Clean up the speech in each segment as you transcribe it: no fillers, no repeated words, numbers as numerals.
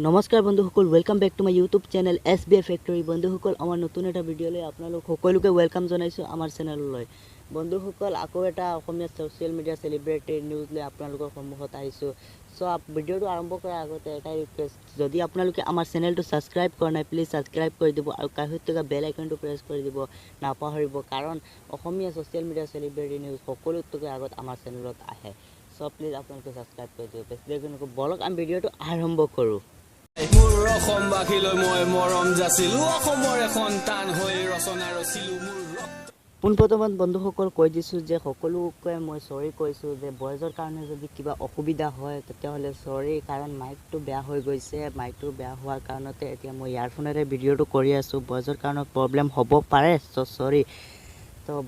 নমস্কাৰ বন্ধুসকল, welcome back to my YouTube channel SBR factory. বন্ধুসকল, আমাৰ নতুন এটা ভিডিঅ'লৈ আপোনালোক সকলোকে ওয়েলকাম জনাইছোঁ আমাৰ চেনেললৈ। বন্ধুসকল, আকৌ এটা অসমীয়া ছ'চিয়েল মিডিয়া চেলিব্ৰিটি নিউজ লৈ আপোনালোকৰ সন্মুখত আহিছোঁ। ভিডিঅ'টো আৰম্ভ কৰাৰ আগতে এটাই ৰিকুৱেষ্ট, যদি আপোনালোকে আমাৰ চেনেলটো ছাবস্ক্ৰাইব কৰা নাই প্লিজ ছাবস্ক্ৰাইব কৰি দিব আৰু কাষত থকা বেল আইকনটো প্ৰেছ কৰি দিব নাপাহৰিব, কাৰণ অসমীয়া ছ'চিয়েল মিডিয়া চেলিব্ৰিটি নিউজ সকলোতকৈ আগত আমাৰ চেনেলত আহে। প্লিজ আপোনালোকে ছাবস্ক্ৰাইব কৰি দিব। বেছি দেৰি নকৰোঁ, বলক আমি ভিডিঅ'টো আৰম্ভ কৰোঁ। মোৰ অসমবাসীলৈ মই মৰম যাচিলো, অসমৰ এখন টান হৈ ৰচনা ৰচিলো মোৰ। পোনপ্ৰথমে বন্ধুসকল কৈ দিছোঁ যে সকলোকে মই চৰি কৈছোঁ যে ভইচৰ কাৰণে যদি কিবা অসুবিধা হয় তেতিয়াহ'লে চৰি, কাৰণ মাইকটো বেয়া হৈ গৈছে। মাইকটো বেয়া হোৱাৰ কাৰণতে এতিয়া মই ইয়াৰফোনেৰে ভিডিঅ'টো কৰি আছোঁ। ভইচৰ কাৰণে প্ৰব্লেম হ'ব পাৰে, চৰি।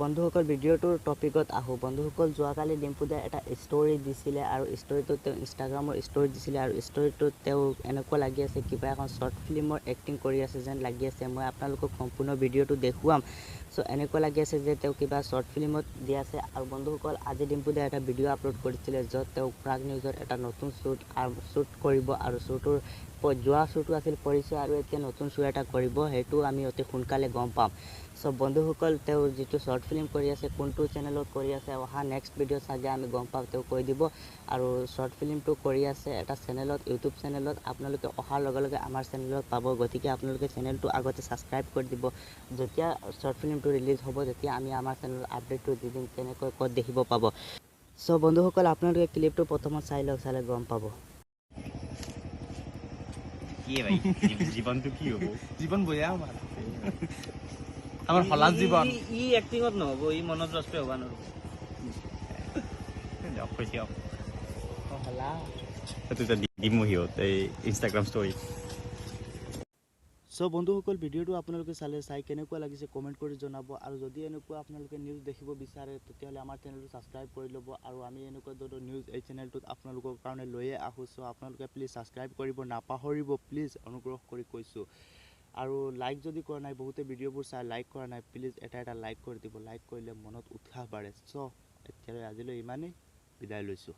বন্ধুসকল, ভিডিঅ'টোৰ টপিকত আহোঁ। বন্ধুসকল, যোৱাকালি ডিম্পুদাই এটা ষ্টৰি দিছিলে আৰু ষ্টৰিটোত তেওঁ ইনষ্টাগ্ৰামৰ ষ্টৰি দিছিলে আৰু ষ্টৰিটোত তেওঁ এনেকুৱা লাগি আছে কিবা এখন শ্বৰ্ট ফিল্মৰ এক্টিং কৰি আছে যেন লাগি আছে। মই আপোনালোকক সম্পূৰ্ণ ভিডিঅ'টো দেখুৱাম। এনেকুৱা লাগি আছে যে তেওঁ কিবা শ্বৰ্ট ফিল্মত দি আছে। আৰু বন্ধুসকল, আজি ডিম্পুদাই এটা ভিডিঅ' আপলোড কৰিছিলে য'ত তেওঁ প্ৰাগ নিউজৰ এটা নতুন শ্বুট কৰিব আৰু শ্বুটোৰ যোৱা শ্বুটো আছিল পৰিচয় আৰু এতিয়া নতুন শ্ব' এটা কৰিব, সেইটো আমি অতি সোনকালে গম পাম। বন্ধুসকল, তেওঁ যিটো শ্বৰ্ট ফিল্ম কৰি আছে কোনটো চেনেলত কৰি আছে অহা নেক্সট ভিডিঅ' চাগে আমি গম পাম, তেওঁ কৈ দিব। আৰু শ্বৰ্ট ফিল্মটো কৰি আছে এটা চেনেলত, ইউটিউব চেনেলত। আপোনালোকে অহাৰ লগে লগে আমাৰ চেনেলত পাব, গতিকে আপোনালোকে চেনেলটো আগতে ছাবস্ক্ৰাইব কৰি দিব। যেতিয়া শ্বৰ্ট ফিল্মটো ৰিলিজ হ'ব তেতিয়া আমি আমাৰ চেনেলত আপডেটটো দি দিম কেনেকৈ ক'ত দেখিব পাব। বন্ধুসকল, আপোনালোকে ক্লিপটো প্ৰথমত চাই লওক, চালে গম পাব। জীৱনটো কি হ'ব? জীৱন বয়া আমাৰ হলাত জীৱন ই এক্টিঙত নহ'ব, ই মনত ৰস্পে হ'ব নোৱাৰো। Instagram story. বন্ধুসকল, ভিডিঅ'টো আপোনালোকে চাই কেনেকুৱা লাগিছে কমেণ্ট কৰি জনাব। আৰু যদি এনেকুৱা আপোনালোকে নিউজ দেখিব বিচাৰে তেতিয়াহ'লে আমাৰ চেনেলটো ছাবস্ক্ৰাইব কৰি ল'ব। আৰু আমি এনেকুৱা ধৰণৰ নিউজ এই চেনেলটোত আপোনালোকৰ কাৰণে লৈয়ে আহোঁ। আপোনালোকে প্লিজ ছাবস্ক্ৰাইব কৰিব নাপাহৰিব, প্লিজ অনুগ্ৰহ কৰি কৈছোঁ। আৰু লাইক যদি কৰা নাই, বহুতে ভিডিঅ'বোৰ চাই লাইক কৰা নাই, প্লিজ এটা লাইক কৰি দিব। লাইক কৰিলে মনত উৎসাহ বাঢ়ে। এতিয়ালৈ আজিলৈ ইমানেই, বিদায় লৈছোঁ।